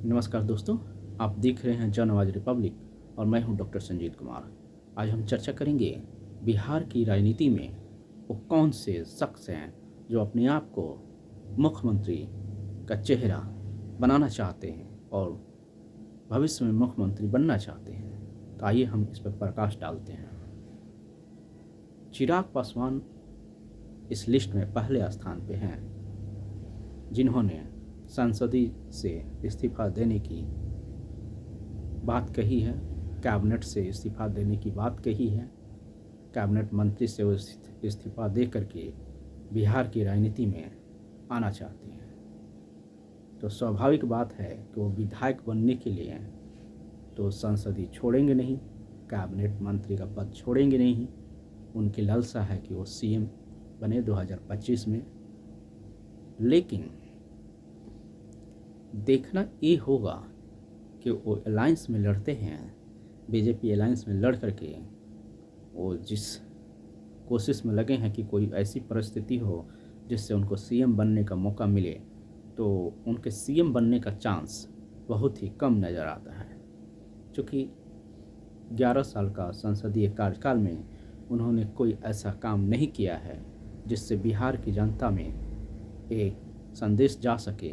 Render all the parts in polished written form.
नमस्कार दोस्तों, आप देख रहे हैं जन आवाज़ रिपब्लिक और मैं हूं डॉक्टर संजीत कुमार। आज हम चर्चा करेंगे बिहार की राजनीति में वो कौन से शख्स हैं जो अपने आप को मुख्यमंत्री का चेहरा बनाना चाहते हैं और भविष्य में मुख्यमंत्री बनना चाहते हैं। तो आइए हम इस पर प्रकाश डालते हैं। चिराग पासवान इस लिस्ट में पहले स्थान पे हैं, जिन्होंने संसदीय से इस्तीफा देने की बात कही है, कैबिनेट से इस्तीफा देने की बात कही है। कैबिनेट मंत्री से वो इस्तीफा दे करके बिहार की राजनीति में आना चाहते हैं। तो स्वाभाविक बात है कि वो विधायक बनने के लिए तो संसदीय छोड़ेंगे नहीं, कैबिनेट मंत्री का पद छोड़ेंगे नहीं। उनकी लालसा है कि वो सीएम बने 2025 में। लेकिन देखना ये होगा कि वो अलायंस में लड़ते हैं, बीजेपी अलायंस में लड़ करके वो जिस कोशिश में लगे हैं कि कोई ऐसी परिस्थिति हो जिससे उनको सीएम बनने का मौका मिले, तो उनके सीएम बनने का चांस बहुत ही कम नज़र आता है। क्योंकि 11 साल का संसदीय कार्यकाल में उन्होंने कोई ऐसा काम नहीं किया है जिससे बिहार की जनता में एक संदेश जा सके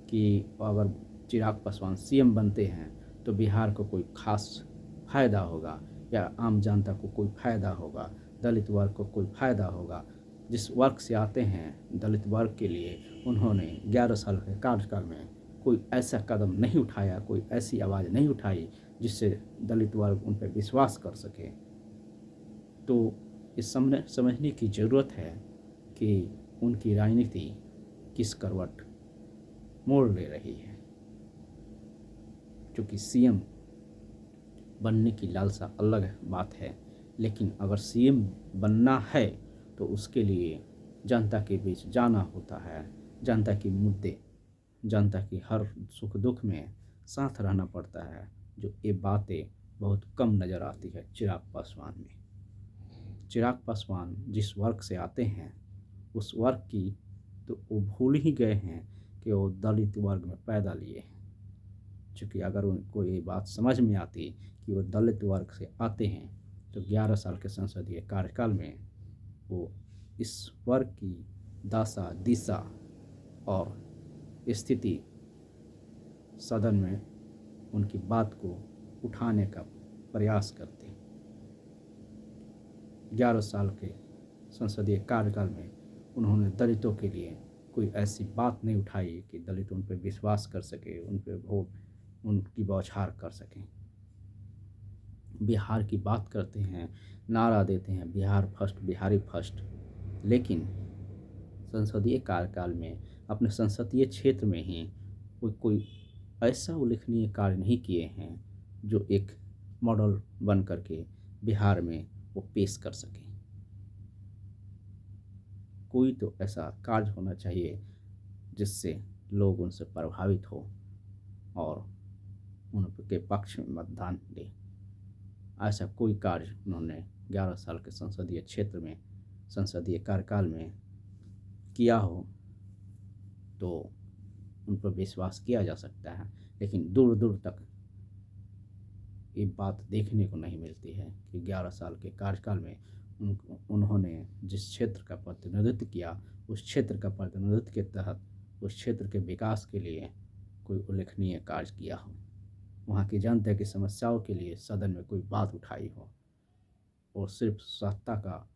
कि अगर चिराग पासवान सीएम बनते हैं तो बिहार को कोई खास फ़ायदा होगा या आम जनता को कोई फ़ायदा होगा, दलित वर्ग को कोई फ़ायदा होगा। जिस वर्ग से आते हैं दलित वर्ग के लिए उन्होंने 11 साल के कार्यकाल में कोई ऐसा कदम नहीं उठाया, कोई ऐसी आवाज़ नहीं उठाई जिससे दलित वर्ग उन पर विश्वास कर सके। तो इस समझने की ज़रूरत है कि उनकी राजनीति किस करवट मोड़ ले रही है। क्योंकि सीएम बनने की लालसा अलग बात है, लेकिन अगर सीएम बनना है तो उसके लिए जनता के बीच जाना होता है, जनता के मुद्दे, जनता की हर सुख दुख में साथ रहना पड़ता है। जो ये बातें बहुत कम नज़र आती है चिराग पासवान में। चिराग पासवान जिस वर्ग से आते हैं उस वर्ग की तो वो भूल ही गए हैं कि वो दलित वर्ग में पैदा लिए हैं। चूँकि अगर उनको ये बात समझ में आती कि वो दलित वर्ग से आते हैं तो 11 साल के संसदीय कार्यकाल में वो इस वर्ग की दशा दिशा और स्थिति सदन में उनकी बात को उठाने का प्रयास करते हैं। 11 साल के संसदीय कार्यकाल में उन्होंने दलितों के लिए कोई ऐसी बात नहीं उठाई कि दलित उन पर विश्वास कर सके, उन पर वोट उनकी बौछार कर सकें। बिहार की बात करते हैं, नारा देते हैं बिहार फर्स्ट, बिहारी फर्स्ट, लेकिन संसदीय कार्यकाल में अपने संसदीय क्षेत्र में ही कोई ऐसा उल्लेखनीय कार्य नहीं किए हैं जो एक मॉडल बन करके बिहार में वो पेश कर सकें। कोई तो ऐसा कार्य होना चाहिए जिससे लोग उनसे प्रभावित हो और उनके पक्ष में मतदान दें। ऐसा कोई कार्य उन्होंने 11 साल के संसदीय क्षेत्र में, संसदीय कार्यकाल में किया हो तो उन पर विश्वास किया जा सकता है। लेकिन दूर दूर तक ये बात देखने को नहीं मिलती है कि 11 साल के कार्यकाल में उन्होंने जिस क्षेत्र का प्रतिनिधित्व किया उस क्षेत्र का प्रतिनिधित्व के तहत उस क्षेत्र के विकास के लिए कोई उल्लेखनीय कार्य किया हो, वहाँ की जनता की समस्याओं के लिए सदन में कोई बात उठाई हो, और सिर्फ सत्ता का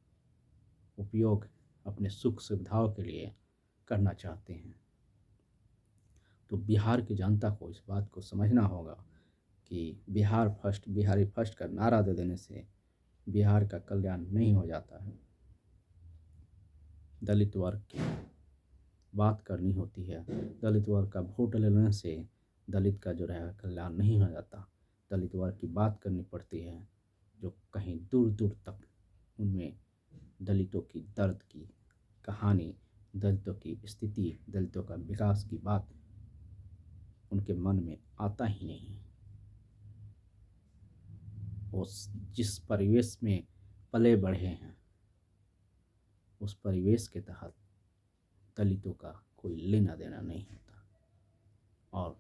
उपयोग अपने सुख सुविधाओं के लिए करना चाहते हैं। तो बिहार की जनता को इस बात को समझना होगा कि बिहार फर्स्ट, बिहारी फर्स्ट का नारा दे देने से बिहार का कल्याण नहीं हो जाता है। दलित वर्ग की बात करनी होती है, दलित वर्ग का वोट लेने से दलित का जो है कल्याण नहीं हो जाता। दलित वर्ग की बात करनी पड़ती है जो कहीं दूर दूर तक उनमें दलितों की दर्द की कहानी, दलितों की स्थिति, दलितों का विकास की बात उनके मन में आता ही नहीं। उस जिस परिवेश में पले बढ़े हैं उस परिवेश के तहत दलितों का कोई लेना देना नहीं होता। और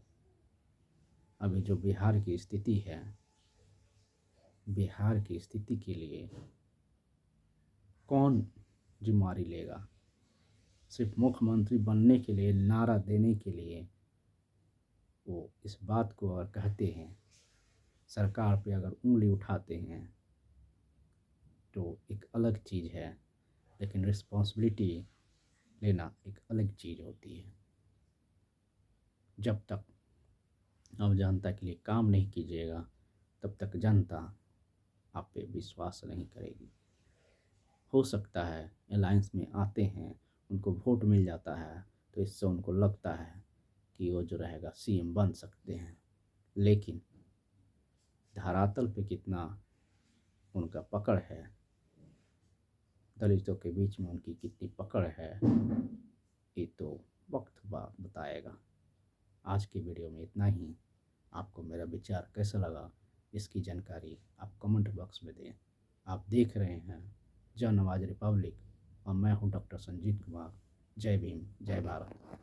अभी जो बिहार की स्थिति है, बिहार की स्थिति के लिए कौन जिम्मेवारी लेगा? सिर्फ मुख्यमंत्री बनने के लिए, नारा देने के लिए वो इस बात को अगर कहते हैं, सरकार पे अगर उंगली उठाते हैं तो एक अलग चीज़ है, लेकिन रिस्पॉन्सिबिलिटी लेना एक अलग चीज़ होती है। जब तक आप जनता के लिए काम नहीं कीजिएगा तब तक जनता आप पे विश्वास नहीं करेगी। हो सकता है अलायंस में आते हैं, उनको वोट मिल जाता है तो इससे उनको लगता है कि वो जो रहेगा सीएम बन सकते हैं, लेकिन धरातल पे कितना उनका पकड़ है, दलितों के बीच में उनकी कितनी पकड़ है, ये तो वक्त बाद बताएगा। आज की वीडियो में इतना ही। आपको मेरा विचार कैसा लगा इसकी जानकारी आप कमेंट बॉक्स में दें। आप देख रहे हैं जन आवाज़ रिपब्लिक और मैं हूं डॉक्टर संजीत कुमार। जय भीम, जय भारत।